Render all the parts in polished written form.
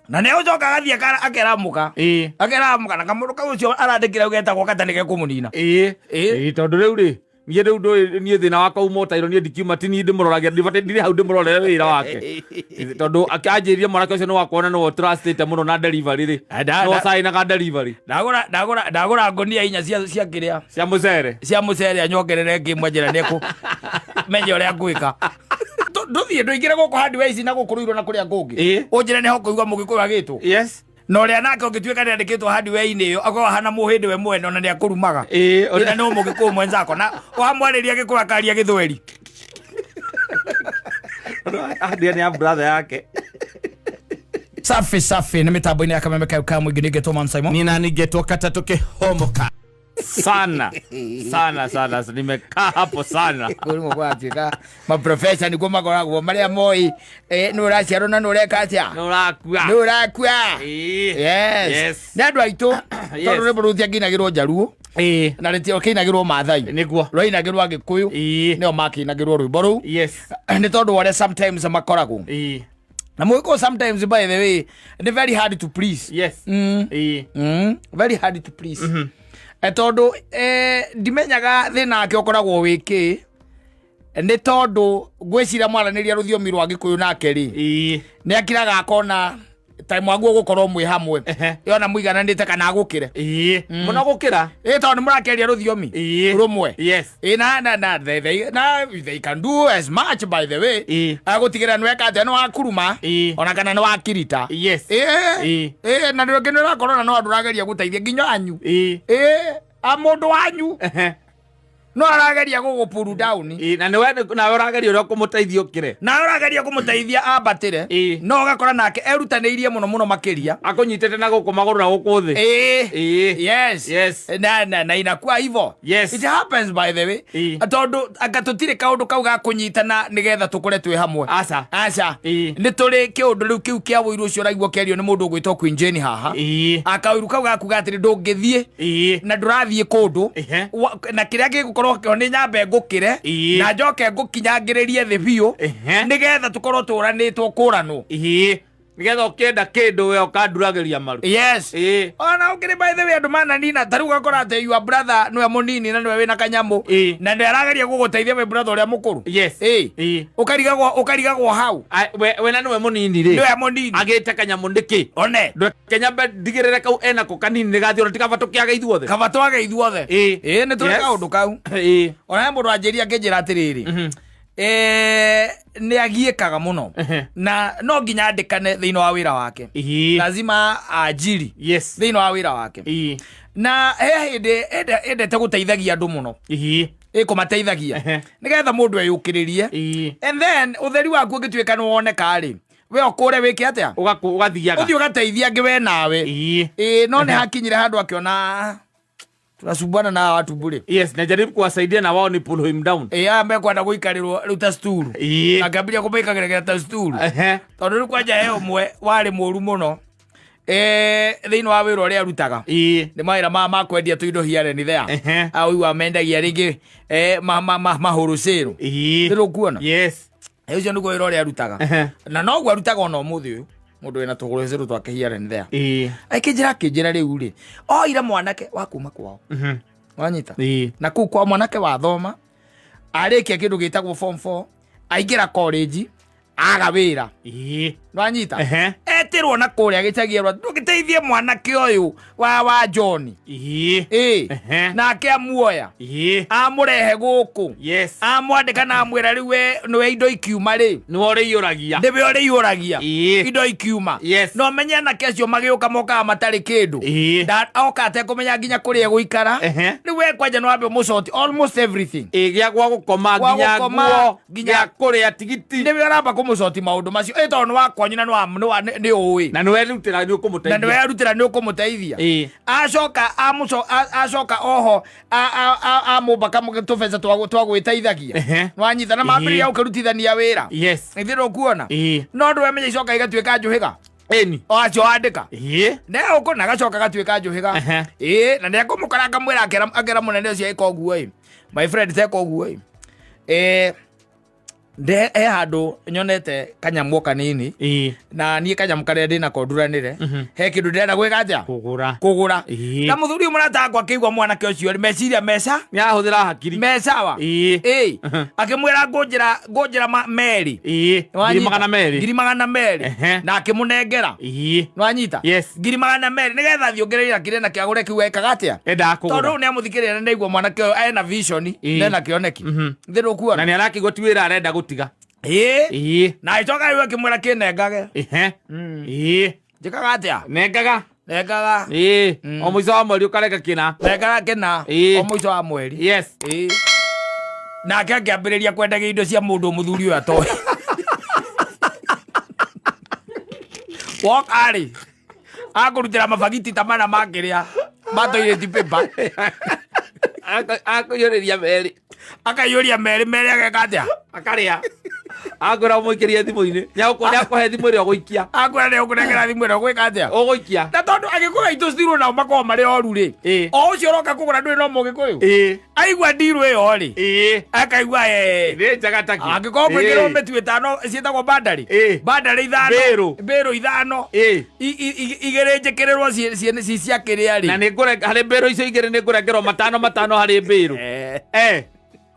na ne ucoka gathie akeramuka akeramuka na kamundu kau cio arandikira ugetagwo katanike kumunina tondu riu ri niä rä u niä thä na wakwa umotairwo niä ndikiuma ti niä ndä må roragia ndirä hau ndä må rorere wä ra wake tondå akanjä rie mwanake å cio nä wakuona nä wo trustete må no na delivery rä no cainaga delivery ndagå ngonia inya cia kä rä a cia må cere anyongerere ngä mwe njä ra nä menye å rä a ngwä ka ndåthiä ndå ingä re gå kå handi ici na gå kå rå irwo na kå rä a ngå ngä å njä re nä hokå igua må gä kå agä two no ria nake ungituä ka nä andä kä two handi wei-inä ä yo akorwo hana må hä ndä we mwene ona nä akå rumaga na no må gä kå mwenzako na wamwarä ria gä kå akaria gä thweri ndia nä a brother yake safi nä mä tambo-inä ya kameme kau ka må ingä nä ngetwo Mansaimo ni nani ngetwo Katato Kĩhomoka sana nimekaa hapo sana kurimo kwa Afrika maprofesa niguo magoragwo maria moi nä å raciarwo na nä å reka atia nä å rakua yes nä andå aitå tondå rä må rå thianginagä rwo njaruo na rä tio kä inagä rwo mathai rwainagä rwo agä kå yå nä o makä inagä rwo rwä mbo rå u nä tondå warä sometimes makoragwo na mwiko sometimes by the way it's very hard to please very hard to please tondu ndimenyaga thina ake ukoragwo wiki ni tondu gwicira mwaraniria ruthiomi rwa gikuyu nake ri ni akiraga akona time wangu gukorwo mwi hamwe yona muigananite kana agukire muno gukira tondu murakeria ruthiomi rumwe na they can do as much by the way agutigira nweka ate no akuruma ona kana no akirita na ndio kene rakorona no andurageria guteithia nginya anyu a mundu wanyu no arageria gugupuru down na niwe na urageria uri kumuteithia ukire na urageria kumuteithia ambatire no gakora nake erutaniirie muno makiria akunyitete na gukumagurura guku thi yes na inakuwa hivyo it happens by the way tondu agatutire kaundu kau ga kunyitana nigetha tukore twi hamwe aca ni turi kiundu riu kiu kia wiru ucio raigwo kerio ni mundu gwitwo Queen Jane haha akawiru kau gakuga atiri ndungithie na ndurathie kundu na kiria gigukora ni nyambe ngukire na njoke ngukinyangiririe thi biu nigetha tukorwo turanitwo kurano nigetha ukienda kindu we ukandurageria maru ona ukiri by the way andu mana nina taru gakora ate your brother niwe munini na niwe wina kanyamu na ndi arageria guguteithia we brother uria mukuru ukarigagwo hau we na niwe munini ri niwe munini agite kanyamu ndiki one kenyambe ndigirire kau ena ko kanini nigathi ona tikabatu kiaga ithuothe ni turi kaundu kau ona mundu anjiria nginjira atiriri ni agiekaga muno na no nginya andikane thiini wa wira wake lazima ajiri thiini wa wira wake na hindi endete guteithagia andu muno kumateithagia nigetha mundu eyukiririe and then utheri waku ungituika ni woneka ri we okure wiki atia ugathiaga uthi ugateithia ngiwe nawe no ni hakinyire handu akiona tunasumbwana na watu bure na jaribu kuwasaidia na wao ni pull him down ambe kwenda guikarirwo ruta stool akambia kubaika geregera ta stool tondu ri kwanja he umwe wari muru muno thiini wa wira uria arutaga ni mawira makwendia tuindo hiare ni there au wa mendagia ringi mahuruciru ndiru kuona ucio niguo wira uria arutaga na noguo arutaga ona umuthi uyu mundu wina tuguru ciru twake hiare ni there akinjira riu ri ira mwanake wa kuma kwao wanyita na kuu kwa mwanake wa thoma arikia kindu gitagwo form 4 aingira college aga wira nwanyita etirwo na kuria gicagiarwa ndugiteithie mwanake uyu wa John nake amuoya amurehe guku amwandika na amwira riwe niwe indo ikiuma ri niwe uriuragia indo ikiuma no menya na kesio magiuka moka matari kindu oka ate kumenya nginya kuria guikara riwe kwanja no ambe mucoti almost everything gia gwa gukoma nginya nguo nginya kuria tigiti niwe aramba kumucoti maundu macio tondu wakwanyu na ni uwi na niwe rutira ni ukumuteithia acoka oho amumba kamutubeza twa gwiteithagia nwanyita na mambiria ukirutithania wira ithiro kuona no ndwe menya icoka igatuika njuhiga acio andika ne uko na gacoka gatuika njuhiga na ne kumukara kamwira akera munene ucio iko guo my friend teko guo de handu nyonete kanyamu kanini na nie kanyamu karia ndina konduranire he kindu ndenda gwika atia kugura na muthuri murata kwa kigwa mwana ke ucio meciria meca ya huthira hakiri meca wa akimwira ngunjira meri ngiri magana meri na akimunengera nwanyita ngiri magana meri nigetha thiongereira kirena kiagure kiu ekaga atia tondu ni amuthikirira ndeigwa mwana ke ena vision ndena kioneki thiru kuona na ni arakigotwira arenda gutiga na itoka iwe kimwira kinengage njikaga atia nengaga o mwiso wa mweri ukareka kina nengaga kina o mwiso wa mweri nake akiambiriria kwendagia indo cia mundu muthuri uyu atoe wokari akurutira mabagiti tamana makiria matoireti paper akuyuriria meri akayuria meri ageka atia akaria agora muikiria thimu-ini nyaukona akohe thimu ria guikia agora ni ukunengera thimu ria gwika atia uguikia na tondu agikuga itu stirwo nao makoo mari oru ri o ucio roka kugura ndui no mugikuyu aigua ndiru iyo ri akaigua ni njagataki angikoo mwikirwo metu itano cietagwo bandari 5 mbiru 5 igere njekererwo ciene ci cia kiria ri na ni ngure hari mbiru icio igere ni ngurengerwo 5 hari mbiru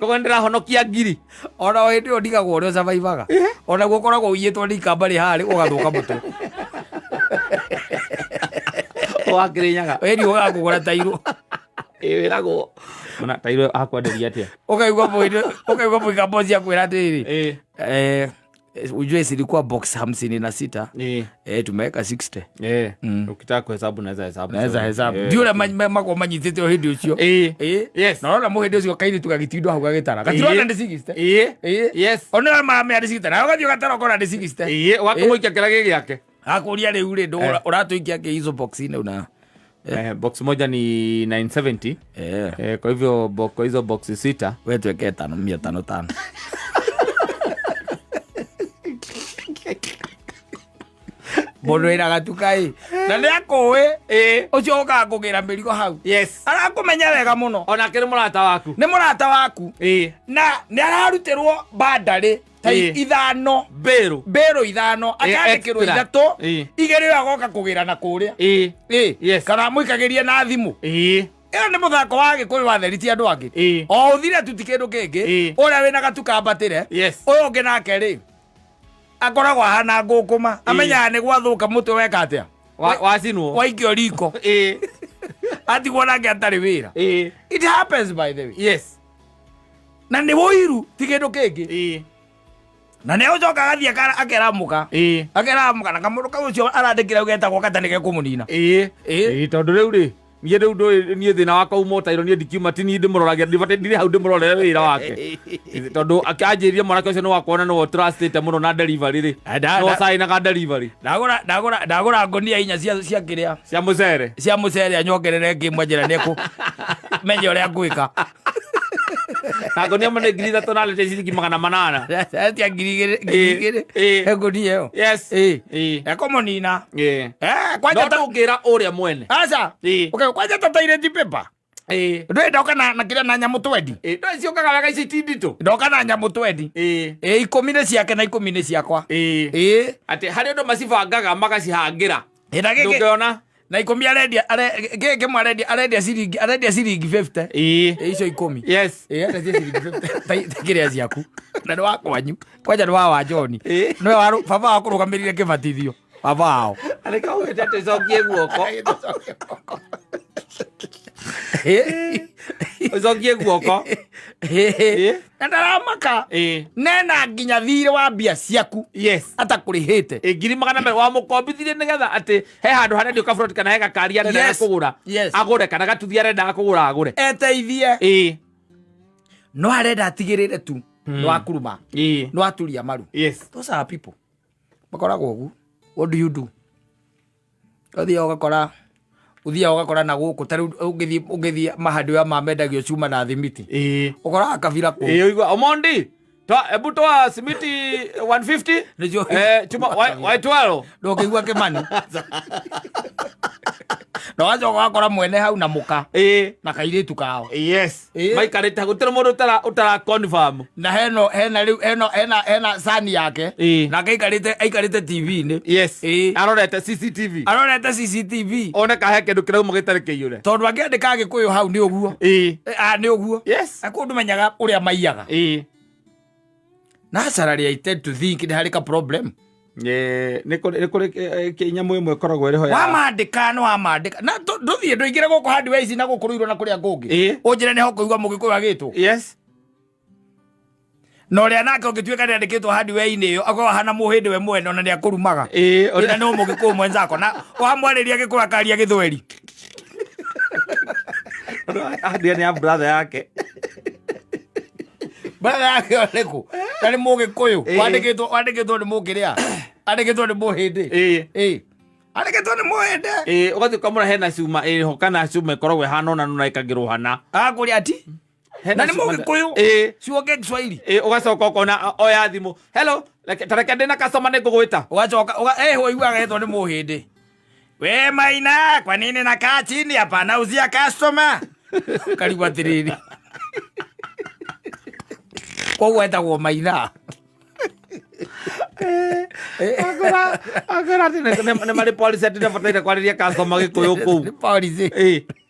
kogo ndirahonokia ngiri ona hindi ndigagwo uri survivaga ona gukoragwo uyitwo ni kambari hari ugathuka mutwe wakirinyaga wendi ugakugura tairu wiragwo mona tairu akwenderia atia ukaigwa mwika cia kwira atiri ujue silikuwa box 56 tumeweka 60 ukitaka kuhesabu naweza hesabu ndiura mako manyitete hindi ucio naona muhindi ucio kairi tukagitindo hau gagitara gatirona ndi 60 ona mama ya 60 na ugathio gatara kona ndi 60 wakamwikia kirage giake akuria riu ri ndo uratuikia ke hizo box ine una box moja ni 970 kwa hivyo kwa hizo box 6 wewe tuweke 555 mundu iraga tukai na ni akowe ucio ukaga kugira mirigo hau arakumenya wega muno ona kiri murata waku ni murata waku na ni ararutirwo bandari ta 5 mbiru 5 akandikirwo 3 igere agoka kugira na kuria kana muikagiria na thimu iyo ni muthako wa gikuyu watheritie andu angi o uthire tutikindu kingi uria wina gatukambatire uyu ungi nake ri akoragwo hana ngukuma amenyaga ni gwathuka mutwe weka atia wacinwo waikio riko atigwo nake atari wira it happens by the way na ni woiru ti kindu kingi na ne ucoka gathie akeramuka na kamundu kau ucio arandikira ugetagwo katanike kumunina tondu riu ri nie riu nie thina wakwa umotairo nie ndikiuma ti ni ndimuroragia ndiri hau ndimurorere wira wake tondu akanjiria mwanake ucio no wakwona no trustete muno na delivery ri no sign na delivery ndagura ngonia inya cia kiria cia mucere anyongerere ngimwenjera neku menye uria ngwika ngonia mane ngiri 3 na lete ciringi 800 atia ngiri ngonia yo ekomonina kwanja tungira uria mwene aca kwanja tataire tipepa ndoka na kiria na nyamu twendi ndociokaga wega ici tindito ndoka na nyamu twendi 10 ni ciake na 10 ni ciakwa ati hari ndo macibangaga magacihangira ndungiona na 10 arendia ciringi 50 icio 10 arendia ciringi 50 kiria ciaku na ni wakwanyu kwanja ni wa Joni no wa baba wakurugamirire kibatithio baba wao aleka ugete tucokie guoko ucokie guoko na ndaramaka nena nginya thire wa mbia ciaku atakurihite ngiri 800 wa mukombithirie nigetha ati he handu harendio kaburoti kana he gakaria nenda kugura agure kana gatuthia renda kugura agure eteithie no arenda atigirire tu no akuruma no aturia maru those are people makoragwo ugu what do you do uthia ugakora na guku tari ungithia mahandi ya mamendagio cuma na thimiti ukora akavira ku igwa omondi ebu toa simiti 150 chuma y12 ndokigwa kimani na wacho wakora mwene hau na muka na kairitu kao yes maikarite gutira mundu utara confirm na hena sani yake na aikarite TV ni yes arorete CCTV ona kahe kindu kira mugitare kiyure tondu angiandika Gikuyu hau ni uguo ni uguo yes akundu menyaga uria maiyaga na sarari I tend to think ni harika problem ni kuri kinyamu imwe koragwo iri ho ya wamandika na nduthie nduingire guku hardware ici na gukuruirwo na kuria kungi unjire ni hokuigwa Mugikuyu agitwo yes no ria nake ungituika ni andikitwo hardware ini yo akorwo hana muhindi we mwene ona ni akurumaga ina no Mugikuyu mwenzako na wamwariria Gikuyu akaria Githweri ndia ni brother yake oleku tani Mugikuyu wandikitwo ni mukiria andikitwo ni muhindi andikitwo ni muhindi ugathi kamura hena cuma ho kana cuma korogwe hana ona nuna ikagirwo hana kuri ati na ni Mugikuyu ciuge Kiswahili ugacoka ukona oya thimu hello tareke ndina customer ni ngugwita ugacoka ho iguaga hetwo ni muhindi we Maina kwa nini nakaa chini hapa nauzia customer karibu atiriri kwa etagwo Maina agora ne mari policy ati ndabataire kwariria customer Gikuyu ku policy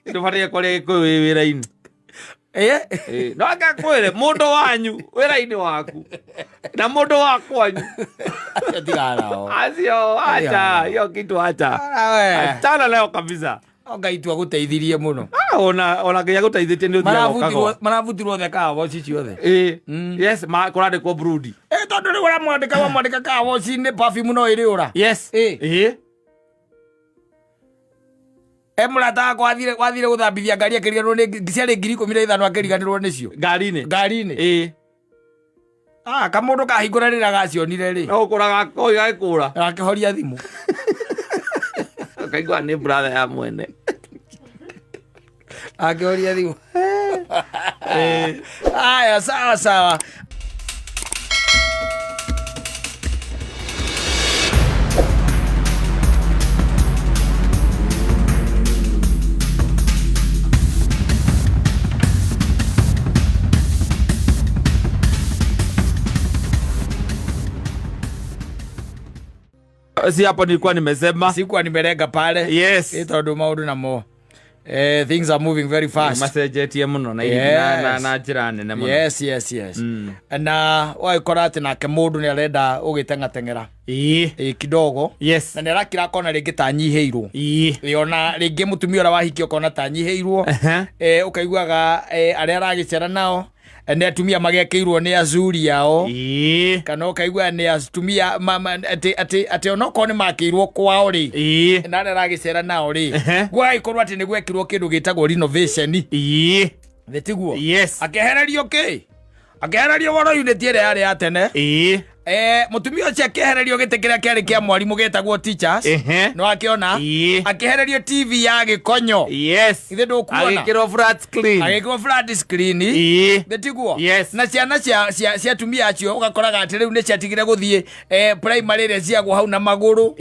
ndabataire kwariria Gikuyu wira-ini no akakwire mundu wanyu wira-ini waku na mundu wakwanyu acio acha hiyo kitu acha achana leo kabisa ngaitua guteithirie muno ona nginya guteithĩtie nĩ ũthiaga marabutirwo the kawa ici ciothe yes kũrandĩkwo brudi tondu rĩu wamwandĩka kawa ici nĩ perfume no ĩrĩ ũra yes mũrata wakwa wathire gũthambithia ngari akĩriganĩrwo nĩ ciarĩ 15,000 akĩriganĩrwo nĩcio ngari-inĩ kamũndũ kahingũra rĩrĩa gacionire rĩ no ũkũraga gagĩkũra gakĩhoria thimũ kaigua nĩ brother ya mwene akĩhoria thimũ aya sawa si hapo nilikuwa nimesema sikuwa nimelenga pale yes tondu maundu namo things are moving very fast macenjetie muno na njĩra nene muno yes na waikora ati nake mundu ni arenda ugitengatengera kidogo yes na nirakira kona ringi tanyiheirwo ona ringi mutumia ora wahiki okona tanyiheirwo ukaiguaga aria aragicera nao ene atumia magekirwo ni azuri yao kana ukaigua ni atumia ati onoko ni makirwo kwao ri na aragicera nao ri gwaikorwo ati ni gwekirwo kindu gitagwo renovation thitiguo akehererio woro unit ire yari ya tene mutumia ucio akehererio gite kiria kiari kia mwarimu getagwo teachers no akiona akehererio TV ya Gikonyo ithe ndukuona agikirwo flat screen thitiguo na ciana cia tumia acio ugakoraga ati riu ni ciatigire guthie primary ire ciagwo hau na maguru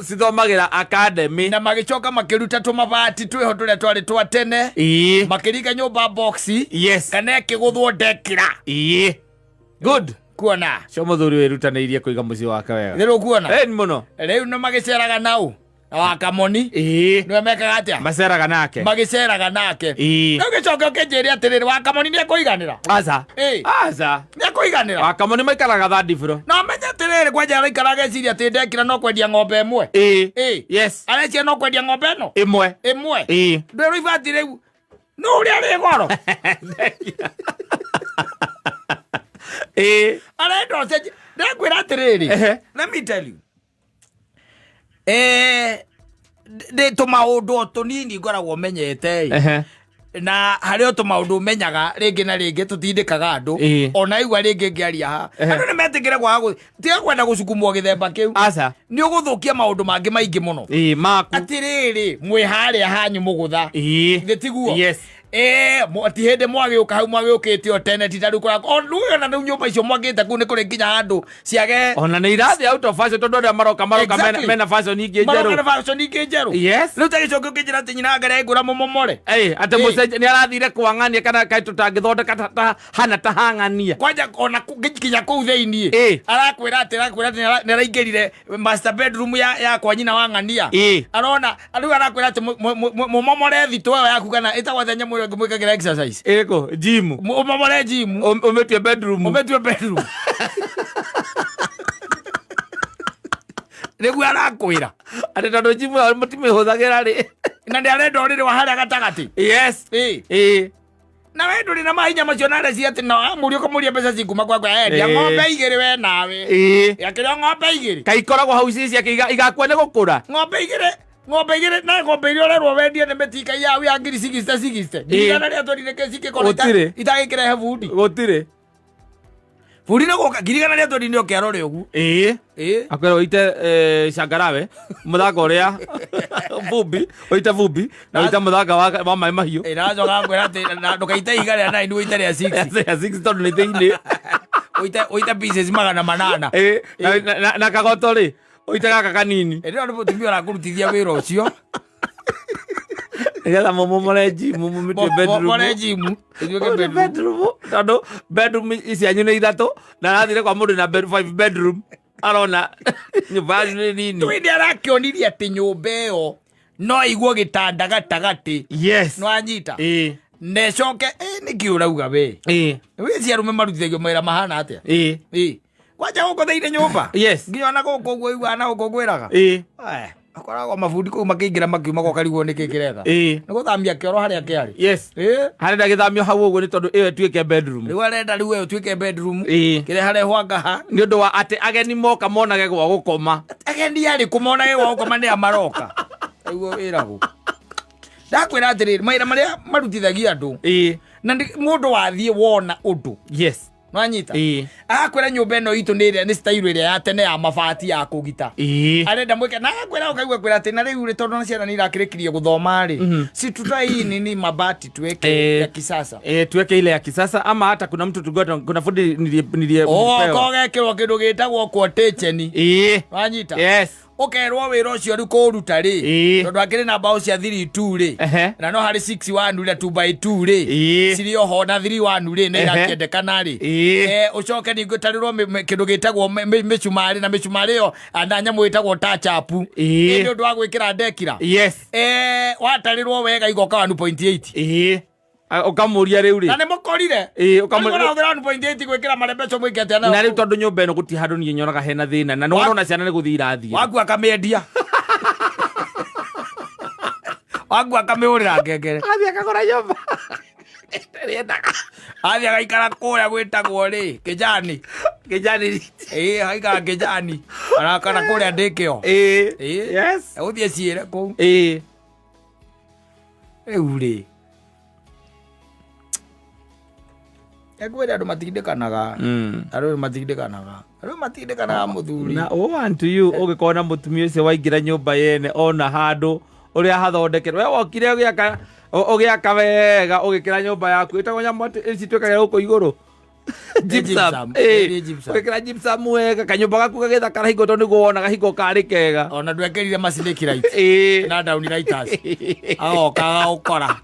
cithomagira academy na magicoka makiruta tumabati tweho turia twari twa tene makiringa nyumba box kana ikiguthwo dekira good kuona cio muthuri wirutanĩirie kũiga mũciĩ wake wega rĩu kuona ni muno rĩu no magiceraga nau wa Kamoni nĩwe mekaga atĩa maceraga nake magiceraga nake no gicoke ũkĩnjĩre atĩrĩrĩ wa Kamoni nĩ ekũiganĩra aca nĩ ekũiganĩra wa Kamoni maikaraga thandi bro no menye atĩrĩrĩ kwanja araikaraga eciria atĩ ndekira no kwendia ng'ombe ĩmwe yes arecia no kwendia ng'ombe ĩno ĩmwe ndĩrũ ibati rĩu no ũrĩa rĩ goro arenda ũcenjie ndekwĩra atĩrĩrĩ let me tell you ndĩ tũmaũndũ tũnini ngoragwo menyete na harĩ o tũmaũndũ menyaga rĩngĩ na rĩngĩ tũtindĩkaga andũ ona igua rĩngĩ ngĩaria ha andũ nĩ metĩkĩre kwaga tiga kwenda gũcukumwo gĩthemba kĩu nĩ ũgũthũkia maũndũ mangĩ maingĩ mũno maku atĩrĩrĩ mwĩ harĩa hanyu mũgũtha thĩ tiguo ti hende mwagĩũka hau mwagĩũkĩte o tene ti tarĩu kũra nuyo na rĩu nyũmba icio mwagĩte kũu nĩ kũrĩ nginya handũ ciage ona nĩ irathi out of fashion tondũ arĩa maroka mena fashion ingĩ njerũ yes rĩu ta gĩcoke ũkĩnjĩra atĩ nyina Ngarĩ ngũra mũmomore atĩ mũcenjia nĩ arathire kwang'ania kana kaĩ tũtangĩthondeka hana ta hang'ania kwanja ona nginya kũu thĩiniĩ arakwĩra atĩ nĩ araingĩrire master bedroom ya kwa nyina wa ng'ania arona rĩu arakwĩra atĩ mũmomore thitoo ĩyo yaku kana ĩtagwo atĩ nyamũ ĩyo ngĩmwĩkagĩra exercise ĩko gym mũmomore gym ũmĩtue bedroom nĩguo arakwĩra atĩ tondũ gym mũtimĩhũthagĩra rĩ na nĩ arenda ũrĩrĩ wa harĩa gatagatĩ yes na we ndũrĩ na mahinya macio nareci atĩ no mũri ũkamũria mbeca cikuma kwakwa endia ng'ombe igĩrĩ we nawe yakĩrĩa ng'ombe igĩrĩ kaikoragwo hau cici igakua nĩ gũkũra ng'ombe igĩrĩ na ng'ombe iria ũrerwo wendie nĩ mĩtika yau ya ngiri cigiste ndigana rĩa tũrire kĩci gĩkorwo itagĩkĩrehe bundi gũtirĩ bundi nĩ gũka ngirigana rĩa tũrire ũkĩarore ũguo akwĩra ũite Changarawe mũthanga ũrĩa vumbi na ũite mũthanga wa maĩ mahiũ ĩracoka ngwĩra atĩ ndũkaite ihiga rĩa 9 ũite rĩa 6 tondũ nĩ thĩinĩ ũite pieces 800 na kagoto rĩ ũite gaka kanini ĩrĩa nĩ mũtumia ũrakũrutithia wĩra ũcio nĩgetha mũmomore gym mũmĩtue bedroom tondũ bedroom cianyu nĩ 3 na arathire kwa mũndũ na 5 bedroom arona nyũmba nĩ nini twĩndĩ arakĩonirie atĩ nyũmba ĩyo no iguo gĩtanda gatagatĩ yes no anyita necoke nĩkĩ ũrauga we wĩci arũme marutithagio mawĩra mahana atĩa kwanja gũkũ thĩinĩ nyũmba nginya ona gũkũ ũguo iguana gũkũ ngwĩraga akoragwo mabundi kũu makĩingĩra makiuma gokarigwo nĩkĩ kĩretha nĩ gũthamia kĩoro harĩa kĩarĩ harenda gĩthamio hau ũguo nĩ tondũ ĩyo ĩtuĩke bedroom rĩu arenda rĩu ĩyo ĩtuĩke bedroom kĩrĩa harehwo ngaha nĩ ũndũ wa atĩ ageni moka monage gwa gũkoma ageni arĩ kũmonage gwa gũkoma nĩ amaroka ũguo wĩragwo ndakwĩra atĩrĩrĩ mawĩra marĩa marutithagia andũ na mũndũ wathiĩ wona ũndũ nwanyita agakwĩra nyũmba ĩno itũ nĩ style ĩrĩa ya tene ya mabati ya kũgita arenda mwĩke na agakwĩra ũkaigua kwĩra atĩ na rĩu tondũ na ciana nĩ irakĩrĩkirie gũthoma rĩ si tutai nini mabati tuweke ya kisasa tuweke ile ya kisasa ama hata kuna mtu kuna fundi kogekĩrwo kĩndũ gĩtagwo quotation nwanyita ũkerwo wĩra ũcio rĩu kũũruta rĩ tondũ akĩrĩ na mbaũ cia 3-2 rĩ na no harĩ 6-1 rĩ na 2x2 rĩ cirĩ oho na 3-1 rĩ nĩ irakĩendekana rĩ ũcoke ningĩ ũtarĩrwo kĩndũ gĩtagwo mĩcumarĩ na mĩcumarĩ ĩyo na nyamũ ĩtagwo touch-up nĩ ũndũ wa gwĩkĩra ndekira watarĩrwo wega igoka 1.8 ũkamũria rĩu rĩ na nĩ mũkorire ũkamũria 1.8 gwĩkĩra marembeco mwĩke atĩa na rĩu tondũ nyũmba ĩno gũtirĩ handũ niĩ nyonaga hena thĩna na nĩwona ciana nĩ gũthiĩ irathiĩ waku akamĩendia waku akamĩhũrĩra ngengere athiĩ akagũra nyũmba athiĩ agaikara kũrĩa gwĩtagwo rĩ Kĩjani agaikara Kĩjani arakara kũrĩa ndĩkĩo ũthiĩ ciĩre kũu rĩu rĩ ekwĩra andũ matindĩkanaga andũ matindĩkanaga mũthuri na one to you ũgĩkorwo na mũtumia ũcio waingĩra nyũmba yene ona handũ ũrĩa hathondekerwo we wokire ũgĩaka wega ũgĩkĩra nyũmba yaku ĩtagwo nyamũ ici twĩkagĩra gũkũ igũrũ ũgĩkĩra gypsum wega kanyũmba gaku gagĩthakara hingo tondũ nĩguo wonaga hingo karĩ kega ona ndwekĩrire macinĩki light na down lighters agoka agagũkora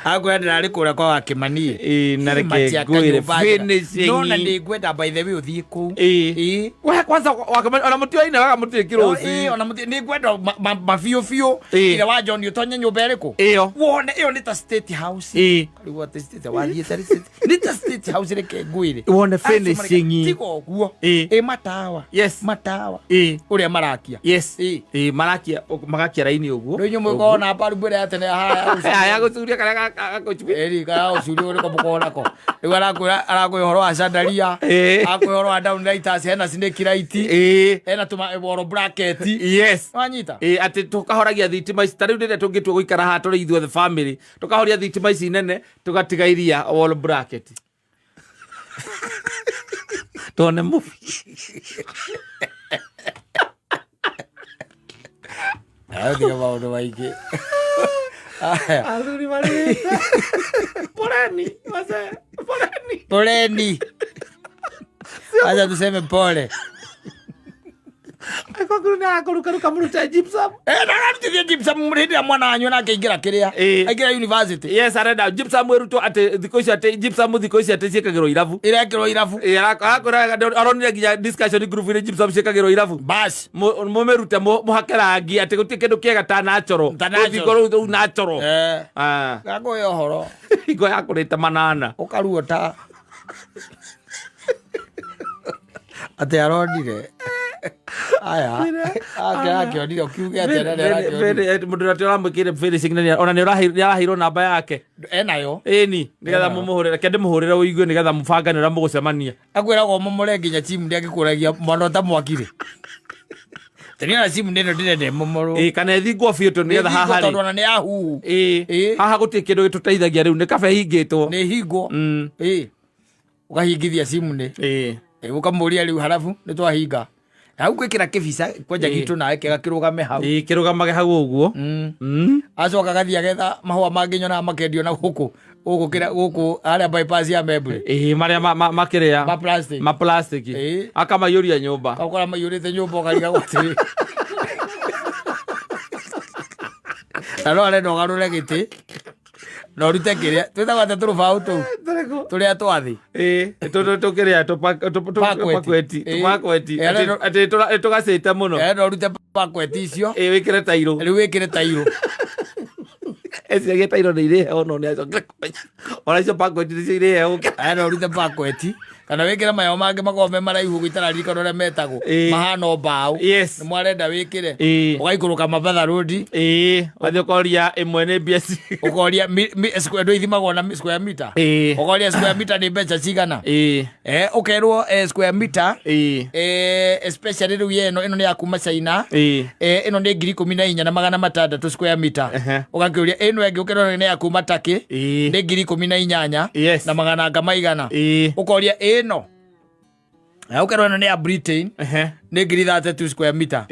agwä ndä kå kwa Wakĩmani na reke ngwĩre finishing no na nĩ ngwenda by the way ũthiĩ kũu we kwanza Wakĩmani ona mũtioine waga mũtirĩ kĩrũci ona nĩ ngwenda mabiũ ĩrĩa wa John ũtonye nyũmba ĩrĩkũ ĩyo wone ĩyo nĩ ta state house rĩu atĩ state wathiĩte nĩ ta state house reke ngwĩre wone finishing tiga ũguo matawa ũrĩa marakia marakia magakia raini ũguo rĩu nyũmba ĩkoragwo na mbarubu ĩrĩa ya tene ya gũcuria karĩa Erika ucurio uri komukonako riu arakwä horo wa Chandaria akwä horo wa down lighters hena snake light hena tuma eboro bracket wanyita atä tå kahoragia thitima ici tarä u rä rä a tå ngä tua gå ikara haha tå rä ithuothe family tå kahoria thitima ici nene tå gatiga iria wall bracket tone mubi ayo maå ndå maingä Athuri marĩte. Poleni, wazee. Poleni. Poleni. Acha tuseme pole. Kwa kuna kuruka mruta gypsum. Na gypsum mridi ya mwana wanyu nake ingira kiria. Aingira university. Yes, arenda gypsum weruto ate thiko ici ate gypsum thiko ici ate ciekagirwo irabu. Irekirwo irabu. Akora aronire nginya discussion group ile gypsum ciekagirwo irabu. Bas. Mumerute muhakerangi ate guti kindu kiega ta natural. Thiko ru natural. Gago yo horo. Igo yakurite manana. Ukaruo ta. Ate aronire. Aya akionire ukiuge aterere mundu rati uramwikire finishing nani ona ni urahirwo namba yake enayo ni nigetha mumuhurira kende muhurira uigue nigetha mubanga ni uramugucemania akwiragwo mumure nginya timu ndi agikuragia mwana ta mwakire tenia simu ndeno ndende mumuru kana ethingwo fieto nigetha haha tondu ona ni ahu haha guti kindu gituteithagia riu ni kabe hingitwo ni hingo ukahingithia simu ni ukamuria riu halafu ni twahinga hau gwikira kibisa kwanja gitu nawe kega kirugame hau kirugamage hau uguo acoka gathia agetha mahua mangi nyona makendio na guku aria bypass ya Membure maria makiria ma plastic akamayuria nyumba akora mayurite nyumba ukariga gwatiri alo arenda ugarure giti no rute kiria twetagwa tatu bau tu turia twathi tukiria pakweti ati tugacite muno no rute pakweti icio wikire tairo riu wikire tairo ese ge tairo ni ire ono ni aco ona icio pakweti icio ire no rute pakweti kana wikire mayo mangi magome maraihu gwitara riko rore metagwo mahano mbao ni mwarenda wikire ugaikuruka Mabatha road wathi ukoria imwe ni BS ukoria square ithimagwo na square meter ukoria square meter ni mbeca cigana ukerwo square meter especially riu ino ni ya kuma China ino ni 14,600 square meter ugakiuria ino engi ukerwo ni ya kuma Turkey ni 18,000 na magana ngamaigana ukoria no ukerwo ino ni ya Britain ni 32 square meter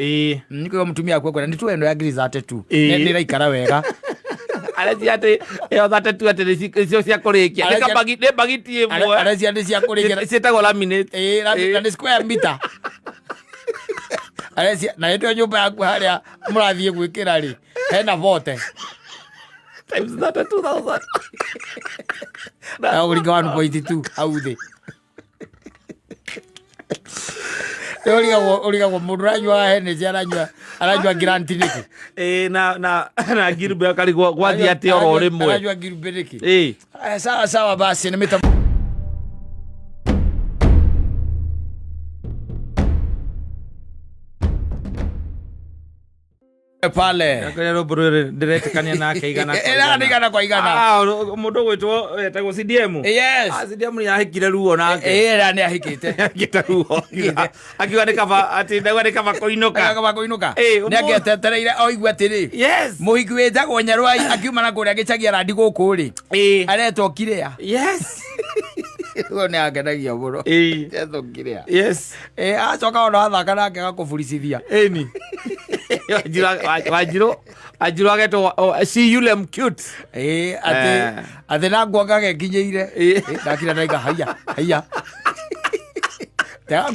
niko mtumia kwa ni tu eno ya 32 ni raikara wega areci ati eo thate tu ati icio cia kurikia ni bagiti imwe areci ati cia kurikia cietagwo laminate ni square meter areci na ito nyumba yaku haria murathie gwikira ri hena vote times 32,000 na uriga 1.2 au thi Uriga mundu ranywa hene aranywa Grand niki na girube akari gwathi ati oro rimwe aranywa girube niki sawa basi nimeta pale akorero burure ndiretikania nake igana kwa igana mundu gwitwo etagwo CDM yes CDM ni ahikire ruo nake ni ahikite agita ruo akiwa ni kaba ati ndagwa ni kaba koinuka ni agetetereire oigwa tiri yes muhiki wetagwo Nyarwai akiuma na kuria gicagia randi guku ri aretwo kiria yes uo ni agenagia muno etwo kiria yes acoka ona athaka nake gakuburicithia ni Wajiro ageto see you them cute ati na ngwanga gekinyeire ndakira ndaiga haya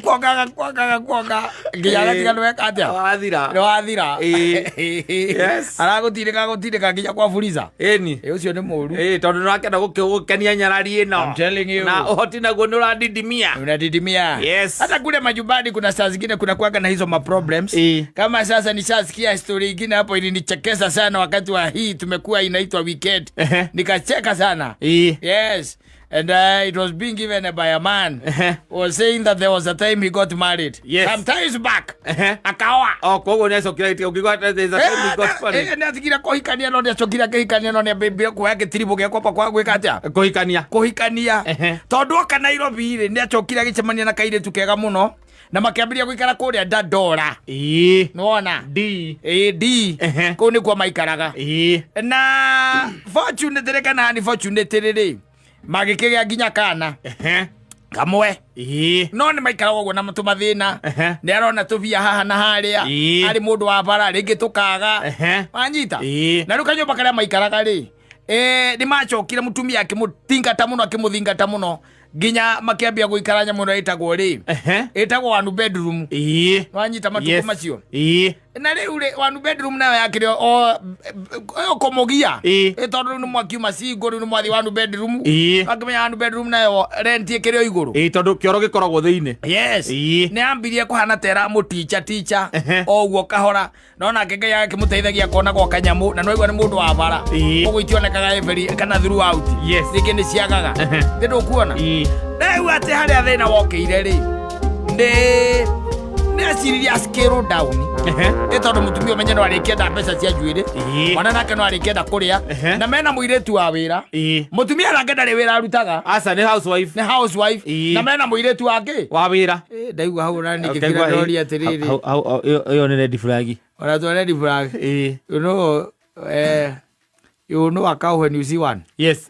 kwanga nginya tiga nweka atia wathira yes aragutirika nginya kwa Fuliza ni ucio ni muru tondu nakenda gukenia nyarari ino I'm telling you na uhoti naguo ni unadidimia yes hata kule majumbani kuna saa zingine kuna kuanga na hizo ma problems kama sasa nishasikia story ingine hapo ilinichekesha sana wakati wa hii tumekuwa inaitwa weekend nikacheka sana yes and it was being given by a man was saying that there was a time he got married sometimes back akawa kogo ni acokira iti ukigwa there is a time he got married ni atikira kohikania no ni acokira kehikania no ni baby kwa gitiribo gya kwa gwika atia kohikania tondu oka Nairobi ri ni acokira gicemania na kaire tukega muno na makiambiria gwikara kuria Dandora nona d ko ni kwa maikaraga na fortune tereka na ni fortune terere magikiria nginya kana kamwe no nĩ maikaraga ũguo na tũmathĩna nĩ arona tũbia haha na harĩa arĩ mũndũ wa bara rĩngĩ tũkaga wanyita na rĩu kanyũmba karĩa maikaraga rĩ nĩ macokire mũtumia akĩmũthingata mũno akĩmũthingata mũno nginya makĩambia gũikara nyamũ ĩno ĩtagwo rĩ ĩtagwo one bedroom wanyita matukũ macio na rĩu rĩ one bedroom nayo yakĩrĩ o kũmũgia tondũ nĩ mwakiuma cingo rĩu nĩ mwathi one bedroom akĩmenya one bedroom nayo rent ĩkĩrĩ o igũrũ tondũ kĩoro gĩkoragwo thĩinĩ yes nĩ ambirie kũhana tera mũticha o ũguo kahora no nake Ngai akĩmũteithagia kona gwa kanyamũ na no igua nĩ mũndũ wa bara ũguo itionekaga every kana throughout rĩngĩ nĩ ciagaga nĩ ndũkuona rĩu atĩ harĩa thĩna wokĩire rĩ nĩ aciririe scale down nĩ tondũ mũtumia ũmenye no arĩkĩenda mbeca cia njuĩrĩ mwana nake no arĩkĩenda kũrĩa na mena mũirĩtu wa wĩra mũtumia nake ndarĩ wĩra arutaga aca nĩ housewife na mena mũirĩtu wake wa wĩra ndaigua hau na ningĩ kĩra ndori atĩrĩrĩ ĩyo nĩ red flag ona tu red flag you know a cow when you see one yes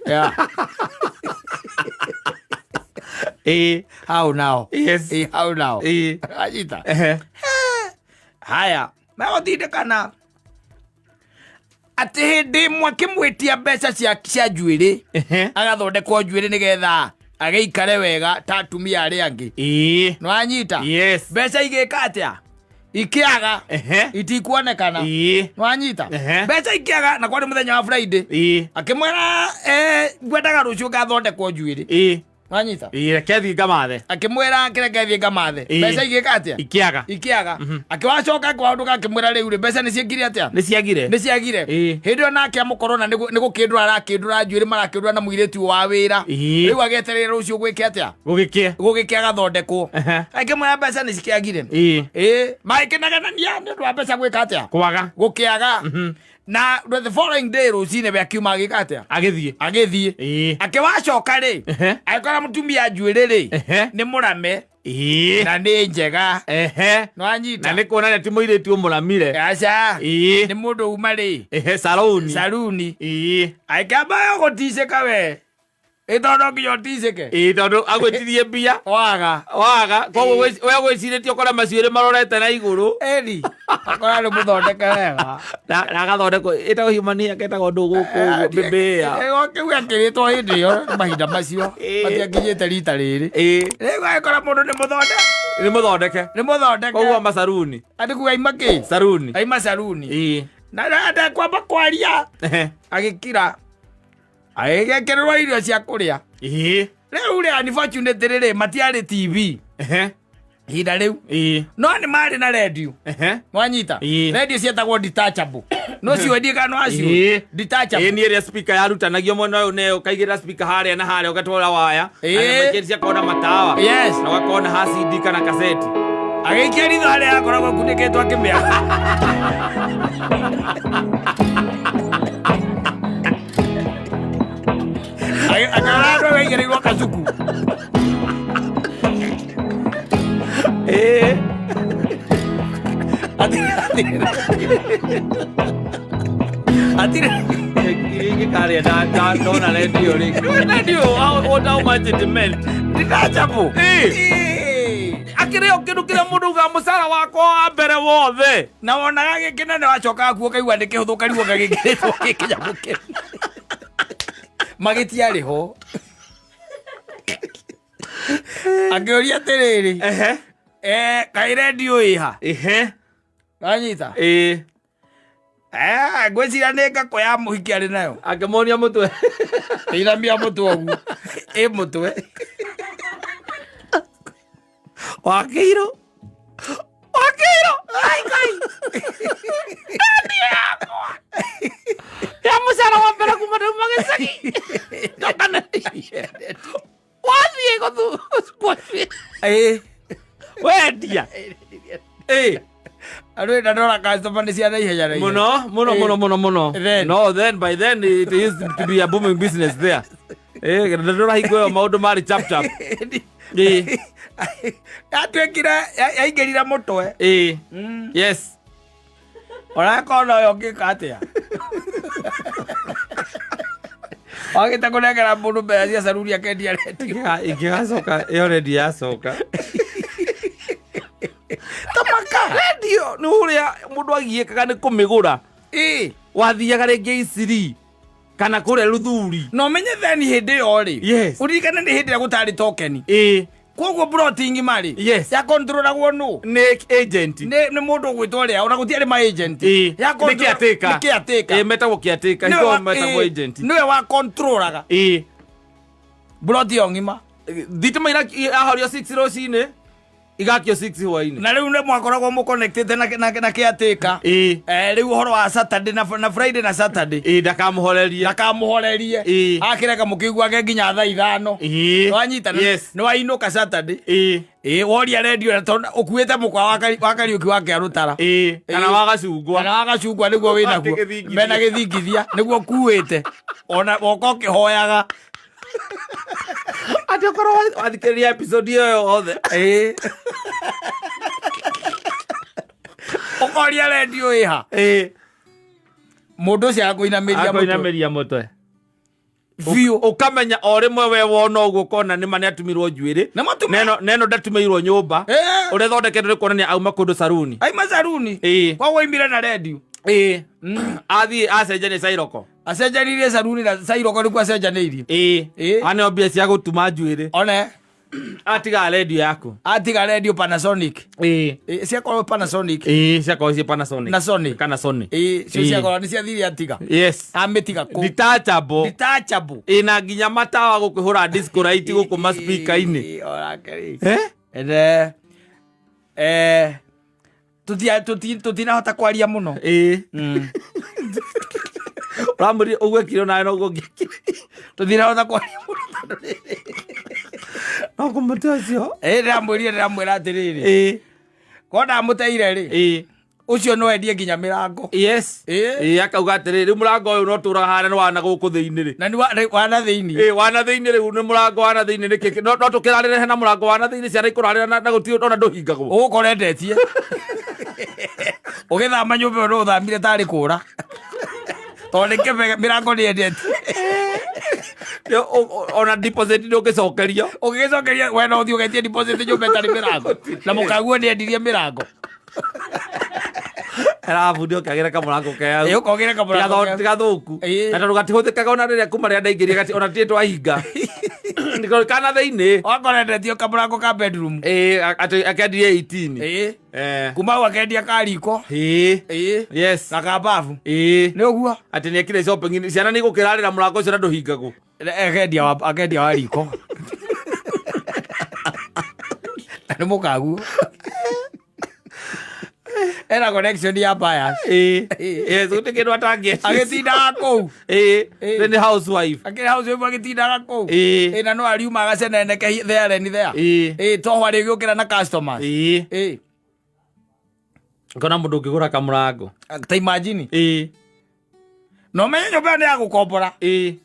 how now yes how now ajita haya megũtindĩkana atĩ hĩndĩ ĩmwe akĩmwĩtia mbeca cia njuĩrĩ agathondekwo njuĩrĩ nĩgetha agĩikare wega ta atumia arĩa angĩ nĩ wanyita mbeca igĩka atĩa ikiaga itikuonekana nĩ wanyita mbeca ikiaga na kwarĩ mũthenya wa Friday akĩmwĩra ngwendaga rũciũ ngathondekwo njuĩrĩ wanyita kethi ngamathe akĩmwĩra kĩrekethi ngamathe mbeca igĩka atĩa ikiaga akĩwacoka akĩwaũndũka akĩmwĩra rĩu mbeca nĩ ciekire atĩa nĩ ciagire hĩndĩ ĩyo nake amũkorwo na nĩ gũkĩndũra arakĩndũra njuĩrĩ marakĩndũra na mũirĩtu wa wĩra rĩu ageterera rũciũ gwĩke atĩa gũgĩke agathondekwo akĩmwĩra mbeca nĩ cikiagire magĩkĩnegenania nĩ ũndũ wa mbeca gwĩka atĩa gũkĩaga na the following day rũcinĩ we akiuma agĩka atĩa agĩthiĩ akĩwacoka rĩ agĩkora mũtumia njuĩrĩ rĩ nĩ mũrame na nĩ njega no anyita na nĩ kuonania ti mũirĩtu mũramire aca nĩ mũndũ uma rĩ saruni akĩamba yo gũticĩka we tondũ nginya ũticĩke tondũ agwĩtirie mbia waga koguo we gwĩcirĩtie ũkora macuĩrĩ marorete na igũrũ akora nĩ mũthondeke wega na agathondekwo ĩtagwo humania ketagwo ndũ gũkũ mbĩmbĩa kĩu akĩrĩtwo hĩndĩ ĩyo mahinda macio matiakinyĩte rita rĩrĩ rĩu agĩkora mũndũ nĩ mũthondeke koguo masaruni atĩ kuga aima kĩ aima saruni na ndekwamba kwaria agĩkira agĩgĩkĩrĩrwo irio cia kũrĩa rĩu rĩ unfortunately rĩ matiarĩ TV ihinda rĩu no nĩ marĩ na radio wanyita radio cietagwo detachable no ciwendia kana acio detachable nĩ ĩrĩa speaker yarutanagio mwena ũyũ na ũkaigĩrĩra speaker harĩa na harĩa ũgatwara waya na ciakona matawa na ũgakona ha CD kana kaseti agĩikia ritho harĩa akoragwo akunĩkĩtwo akĩmĩaka akarado wengĩrĩirwo kacuku karĩa ndona redio how much it meant detachable akĩrĩ o kĩndũ kĩrĩa mũndũ uga mũcara wakwa wa mbere wothe na wonaga gĩkĩnene wacokaga kuo kaigua nĩ kĩhũthũ karigwo gagĩkĩrĩtwo gĩkĩnyamũ kĩu magĩtiarĩ ho akĩũria atĩrĩrĩ kaĩ redio ĩha wanyita ngwĩciria nĩ ngakũ ya mũhiki arĩ nayo akĩmonia mũtwe ĩiramia mũtwe ũguo mũtwe wakĩirwo ya mũcara wa mbere kuma ndauma gĩcagi wathiĩ wendia andũ ĩna ndora customer nĩ ciana ihenya na mũno no then by then it used to be a booming business there ndora hingo ĩyo maũndũ marĩ chap yatuĩkire yaingĩrire mũtwe yes ũrakona ũyũ ngĩka atĩa Wagĩta kũnengera mũndũ mbeca cia caruni akendia redio. Ingĩgacoka ĩyo redio yacoka. Tamaka redio nĩ ũrĩa mũndũ agiĩkaga nĩ kũmĩgũra. Wathiaga rĩngĩ Isiri kana kũrĩa Ruthuri. No menye theni hĩndĩ ĩyo rĩ. Ũririkane nĩ hĩndĩ ĩrĩa gũtarĩ token. Koguo broting mari ya controlagwo no nĩ agent nĩ mũndũ ũgwĩtwo rĩa ona gũtiarĩ ma agent ya caretaker metagwo caretaker iko metagwo agent nĩwe wa controlaga broti ngima thitima ina ahorio 6 rũcinĩ igakio 6 hwainĩ na rĩu nĩ mwakoragwo mũ connected na caretaker rĩu ũhoro wa Saturday na Friday na Saturday ndakamũhorerie akĩreka mũkĩiguage nginya thaa 5 wanyitana nĩ wainũka Saturday woria redio ũkuĩte mũkwa wa Kariũki wa Kĩarũtara kana wa Gacungwa nĩguo wĩnaguo mena gĩthingithia nĩguo kuĩte ona woka ũkĩhoyaga ati okorwo wathikĩrĩria episode ĩyo yothe ũkoria redio ĩha mũndũ ũcio akũinamĩria mũtwe biũ ũkamenya o rĩmwe we wona ũguo kona nĩma nĩ atumirwo njuĩrĩ neno ndatumĩirwo nyũmba ũrĩa thondeketwo nĩ kuonania auma kũndũ saruni aima saruni koguo oimire na redio athiĩ acenjania Cairoko acenjanirie saruni na Cairoko nĩkuo acenjanĩirie aneo mbia cia gũtuma njuĩrĩ one atiga redio yaku atiga redio Panasonic ciakorwo Panasonic ciakorwo cia Panasonic na Sony kana Sony cio ciakorwo nĩ ciathire atiga amĩtiga kũ detachable ina nginya matawa gũkĩhũra disco light gũkũ ma speaker-inĩ tutinahota kwaria mũno ramuri ũgwĩkire nawe no ũgũngĩ tutinahota kwaria mũno no kũmũte ũcio ndĩramwĩra atĩrĩrĩ ko ndamũteire rĩ ũcio no endie nginya mĩrango akauga atĩrĩrĩ rĩu mũrango ũyũ no tũraga hana nĩ wana gũkũ thĩinĩ na nĩ wana thĩinĩ wana thĩinĩ rĩu nĩ mũrango wana thĩinĩ nĩkĩ no tũkĩrarĩre hena mũrango wana thĩinĩ ciana ikũrarĩra na gũtirĩ ona ndũhingagwo ũgũkorendetie ũgĩthama nyũmba ĩyo no ũthamire tarĩ kũra tondũ mĩrango nĩ endetie ona deposit ũgĩcokeria we no ũthiĩ ũgetie deposit nyũmba ĩtarĩ mĩrango na mũkaguo nĩ endirie mĩrango arabundi ũkĩagĩra kamũrango keau ũkogĩra kamũrango tigathũku na tondũ gatihũthĩkaga ona rĩrĩa kuma rĩrĩa ndaingĩria ona tirĩ twahinga kana thĩinĩ wakorendetio kamũrango ka bedroom akendirie 18 kuma hau akendia kariko na kababu nĩ ũguo atĩ nĩ ekire shopping ciana nĩ igũkĩrarĩra mũrango ũcio na ndũhingagwo akendia wa riko nĩ mũkaguo ena connection ya bias gũtikĩndũ atangĩenda agĩtindaga kũu nĩ housewife agĩtindaga kũu na no ariuma agaceneneke there tohwa rĩgĩũkĩra na customers kona mũndũ ũngĩgũra kamũrango ta imagine no menye nyũmba nĩ ya gũkombora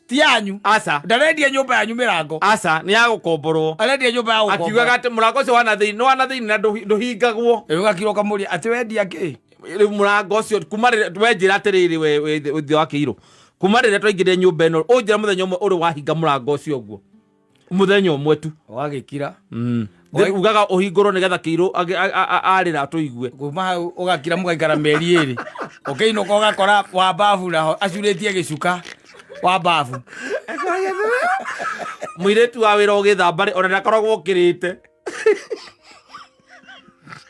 ti yanyu ndarendia nyũmba yanyu mĩrango nĩ ya gũkomborwo arendia nyũmba ya gũkombora akiugaga atĩ mũrango ũcio wana thĩinĩ na ndũhingagwo ũgakira ũkamũria atĩ wendia kĩ rĩu mũrango ũcio kuma rĩrĩa wenjĩra atĩrĩrĩ we wa Kĩirũ kuma rĩrĩa twaingĩrire nyũmba ĩno ũnjĩra mũthenya ũmwe ũrĩ wahinga mũrango ũcio ũguo mũthenya ũmwe tu wagĩkira ugaga ũhingũrwo nĩgetha Kĩirũ arĩra tũigue kuma hau ũgakira mũgaikara mĩeri ĩrĩ ũkĩinũka ũgakora wa babu naho acurĩtie gĩcuka wa babu mũirĩtu wa wĩra ũgĩthamba ona ndakoragwo ũkĩrĩte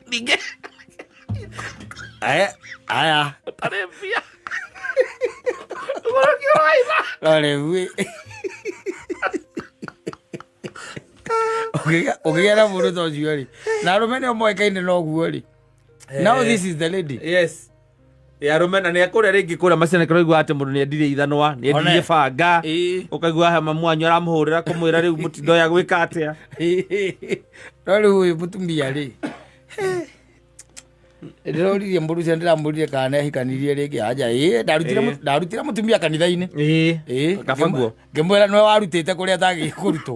ningĩ aya ũtarĩ mbia ũkĩgera mũndũ ta ũcio rĩ na arũme nĩo moĩkaine noguo rĩ now this is the lady arũme na nĩ ekũrĩa rĩngĩ kũrĩa macina kĩroigua atĩ mũndũ nĩ endirie ithanwa nĩ endirie banga ũkaigua mamu wanyu aramũhũrĩra kũmwĩra rĩu mũtindoya gwĩka atĩa no rĩu ũyũ mũtumia rĩ ndĩroririe mũndũ ũcio ndĩramũrire kana nĩahikanirie rĩngĩ anja ndarutire mũtumia kanitha-inĩ kabaguo ngĩmwĩra nĩwe warutĩte kũrĩa atagĩkũrutwo